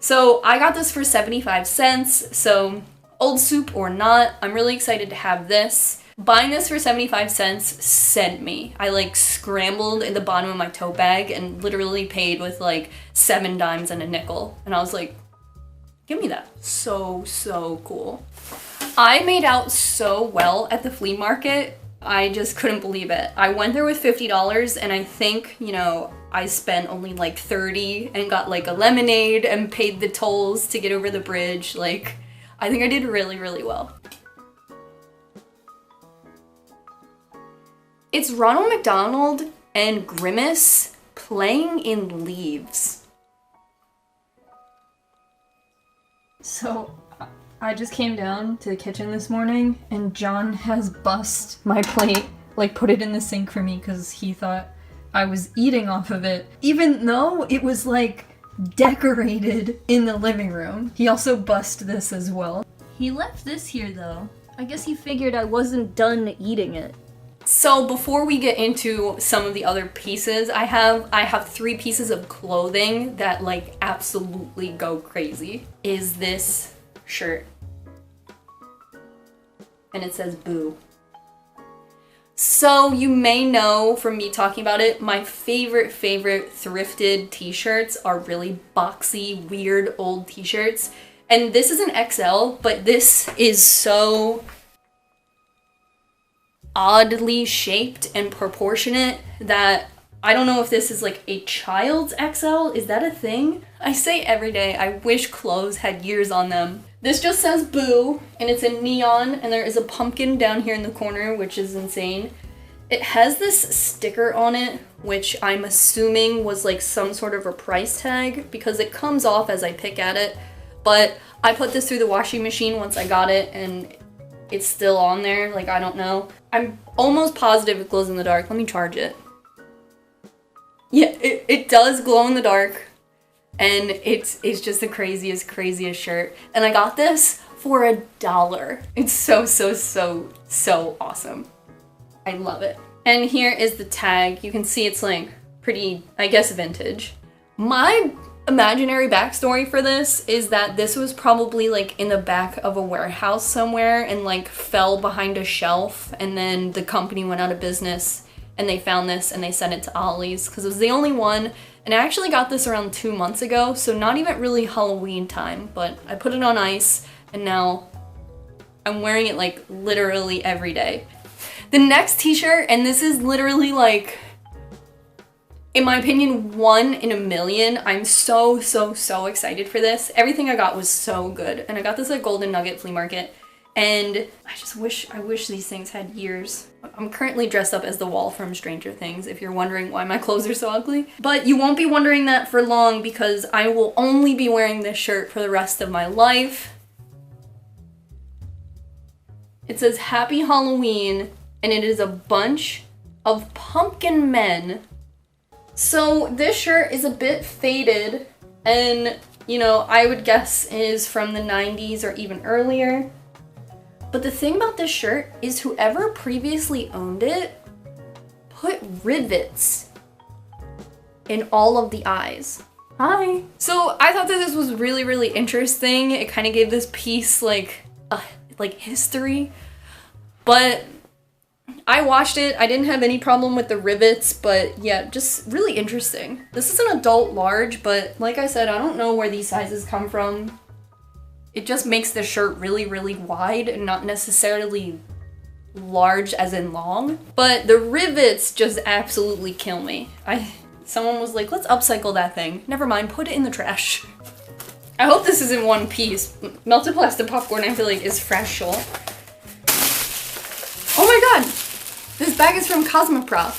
So I got this for 75 cents, so old soup or not, I'm really excited to have this. Buying this for 75 cents sent me. I like scrambled in the bottom of my tote bag and literally paid with like 7 dimes and a nickel, and I was like, give me that. So cool. I made out so well at the flea market. I just couldn't believe it. I went there with $50 and I think, you know, I spent only like 30 and got like a lemonade and paid the tolls to get over the bridge. Like, I think I did really, really well. It's Ronald McDonald and Grimace playing in leaves. So I just came down to the kitchen this morning and John has bust my plate, like put it in the sink for me because he thought I was eating off of it, even though it was like decorated in the living room. He also bust this as well. He left this here though. I guess he figured I wasn't done eating it. So before we get into some of the other pieces, I have 3 pieces of clothing that like absolutely go crazy. Is this shirt. And it says boo. So you may know from me talking about it, my favorite thrifted t-shirts are really boxy, weird old t-shirts. And this is an XL, but this is so oddly shaped and proportionate that I don't know if this is like a child's XL. Is that a thing? I say every day, I wish clothes had years on them. This just says boo, and it's in neon, and there is a pumpkin down here in the corner, which is insane. It has this sticker on it, which I'm assuming was like some sort of a price tag, because it comes off as I pick at it. But I put this through the washing machine once I got it, and it's still on there, like I don't know. I'm almost positive it glows in the dark. Let me charge it. Yeah, it does glow in the dark. And it's just the craziest shirt. And I got this for $1. It's so awesome. I love it. And here is the tag. You can see it's like pretty, I guess, vintage. My imaginary backstory for this is that this was probably like in the back of a warehouse somewhere and like fell behind a shelf, and then the company went out of business and they found this and they sent it to Ollie's because it was the only one. And I actually got this around 2 months ago, so not even really Halloween time, but I put it on ice and now I'm wearing it like literally every day. The next t-shirt, and this is literally like, in my opinion, 1 in a million. I'm so excited for this. Everything I got was so good. And I got this at Golden Nugget Flea Market. And I wish these things had years. I'm currently dressed up as the wall from Stranger Things, if you're wondering why my clothes are so ugly. But you won't be wondering that for long, because I will only be wearing this shirt for the rest of my life. It says Happy Halloween, and it is a bunch of pumpkin men. So this shirt is a bit faded, and you know, I would guess is from the 90s or even earlier. But the thing about this shirt is whoever previously owned it put rivets in all of the eyes. Hi. So I thought that this was really interesting. It kind of gave this piece like history. But I washed it. I didn't have any problem with the rivets, but yeah, just really interesting. This is an adult large, but like I said, I don't know where these sizes come from. It just makes the shirt really, really wide and not necessarily large as in long. But the rivets just absolutely kill me. Someone was like, let's upcycle that thing. Never mind, put it in the trash. I hope this is in one piece. Melted plastic popcorn, I feel like, is fragile. Oh my god! This bag is from Cosmoprof.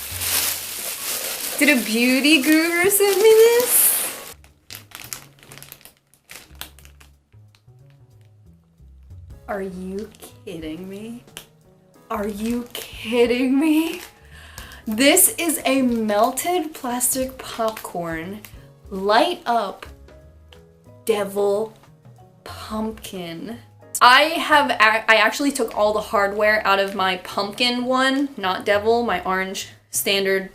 Did a beauty guru send me this? Are you kidding me? Are you kidding me? This is a melted plastic popcorn light up devil pumpkin. I actually took all the hardware out of my pumpkin one, not devil, my orange standard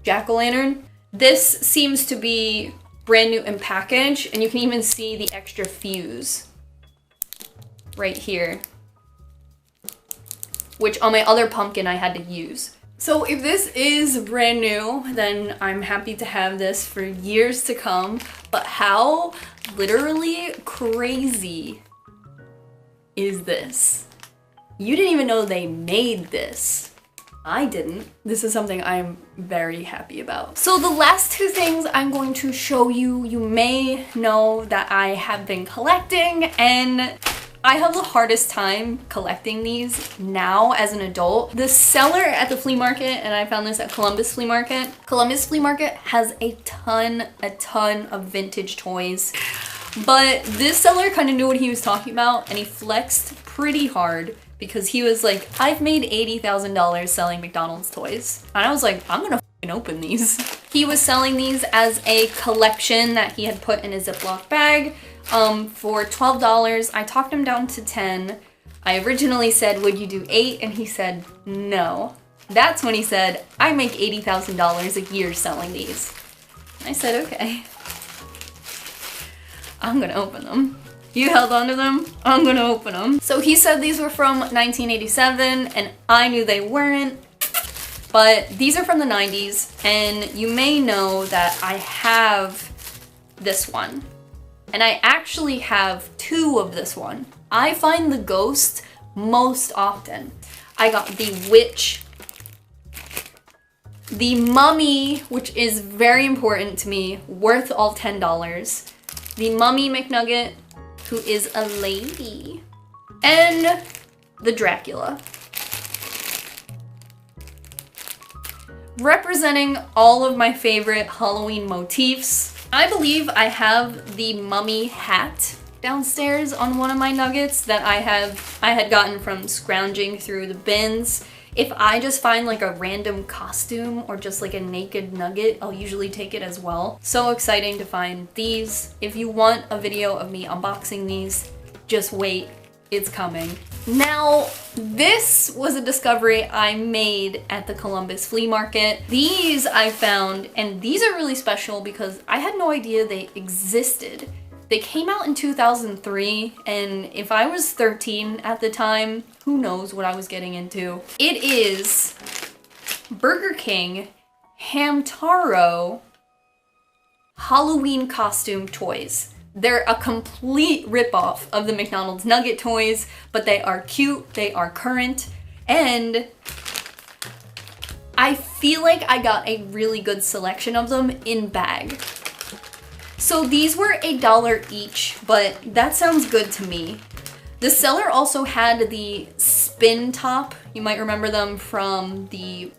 jack-o'-lantern. This seems to be brand new in package, and you can even see the extra fuse right here, which on my other pumpkin I had to use. So if this is brand new, then I'm happy to have this for years to come. But how literally crazy is this? You didn't even know they made this. I didn't. This is something I'm very happy about. So the last two things I'm going to show you, you may know that I have been collecting, and I have the hardest time collecting these now as an adult. The seller at the flea market, and I found this at Columbus Flea Market. Columbus Flea Market has a ton of vintage toys. But this seller kind of knew what he was talking about, and he flexed pretty hard because he was like, I've made $80,000 selling McDonald's toys. And I was like, I'm gonna f***ing open these. He was selling these as a collection that he had put in a Ziploc bag for $12. I talked him down to 10. I originally said, would you do 8? And he said, no. That's when he said, I make $80,000 a year selling these. And I said, okay. I'm gonna open them. You held on to them, I'm gonna open them. So he said these were from 1987, and I knew they weren't, but these are from the 90s, and you may know that I have this one. And I actually have 2 of this one. I find the ghost most often. I got the witch, the mummy, which is very important to me, worth all $10. The Mummy McNugget, who is a lady, and the Dracula. Representing all of my favorite Halloween motifs, I believe I have the mummy hat downstairs on one of my nuggets that I had gotten from scrounging through the bins. If I just find like a random costume or just like a naked nugget, I'll usually take it as well. So exciting to find these. If you want a video of me unboxing these, just wait, it's coming. Now, this was a discovery I made at the Columbus Flea Market. These I found, and these are really special because I had no idea they existed. They came out in 2003, and if I was 13 at the time, who knows what I was getting into. It is Burger King Hamtaro Halloween costume toys. They're a complete ripoff of the McDonald's nugget toys, but they are cute, they are current, and I feel like I got a really good selection of them in bag. So these were $1 each, but that sounds good to me. The seller also had the spin top. You might remember them from the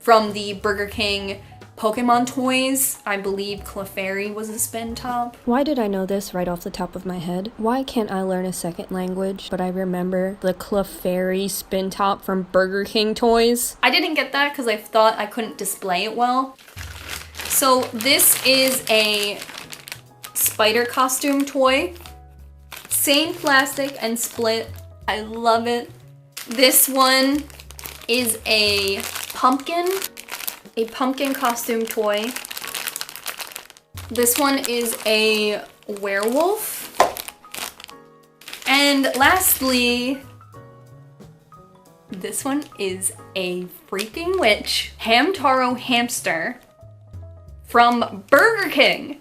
Burger King Pokemon toys. I believe Clefairy was a spin top. Why did I know this right off the top of my head? Why can't I learn a second language, but I remember the Clefairy spin top from Burger King toys? I didn't get that because I thought I couldn't display it well. So this is a spider costume toy. Same plastic and split. I love it. This one is a pumpkin costume toy. This one is a werewolf. And lastly, This one is a freaking witch Hamtaro hamster from Burger King.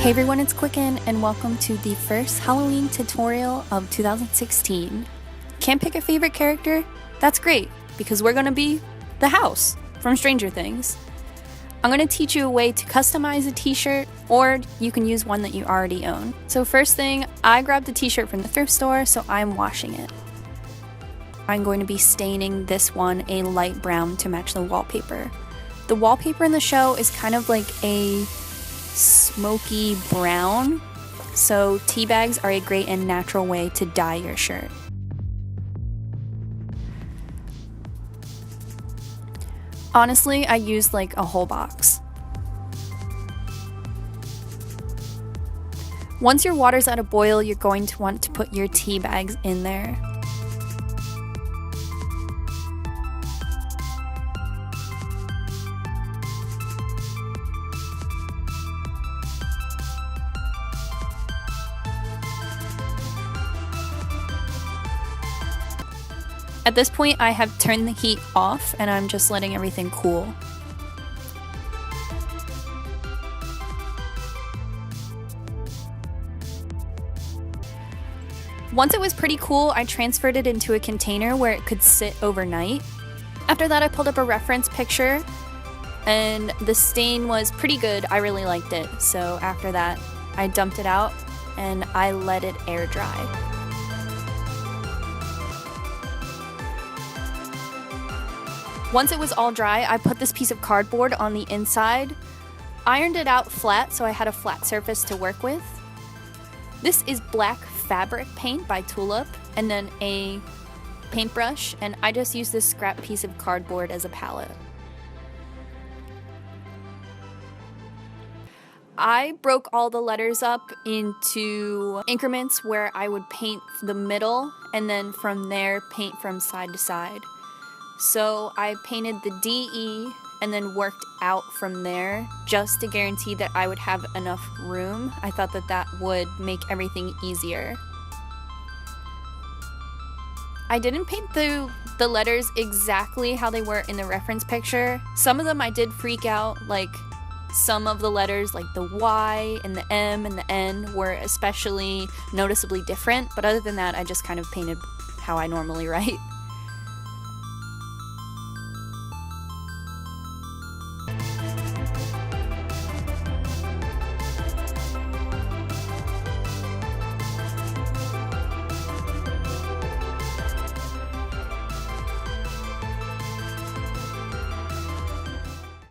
Hey everyone, it's Qcknd and welcome to the first Halloween tutorial of 2016. Can't pick a favorite character? That's great, because we're gonna be the house from Stranger Things. I'm gonna teach you a way to customize a t-shirt, or you can use one that you already own. So first thing, I grabbed the t-shirt from the thrift store, so I'm washing it. I'm going to be staining this one a light brown to match the wallpaper. The wallpaper in the show is kind of like a smoky brown, so tea bags are a great and natural way to dye your shirt. Honestly, I used like a whole box. Once your water's at a boil, you're going to want to put your tea bags in there. At this point, I have turned the heat off and I'm just letting everything cool. Once it was pretty cool, I transferred it into a container where it could sit overnight. After that, I pulled up a reference picture and the stain was pretty good. I really liked it. So after that, I dumped it out and I let it air dry. Once it was all dry, I put this piece of cardboard on the inside, ironed it out flat so I had a flat surface to work with. This is black fabric paint by Tulip, and then a paintbrush, and I just used this scrap piece of cardboard as a palette. I broke all the letters up into increments where I would paint the middle, and then from there paint from side to side. So I painted the DE and then worked out from there just to guarantee that I would have enough room. I thought that that would make everything easier. I didn't paint the letters exactly how they were in the reference picture. Some of them I did freak out, like some of the letters like the Y and the M and the N were especially noticeably different, but other than that I just kind of painted how I normally write.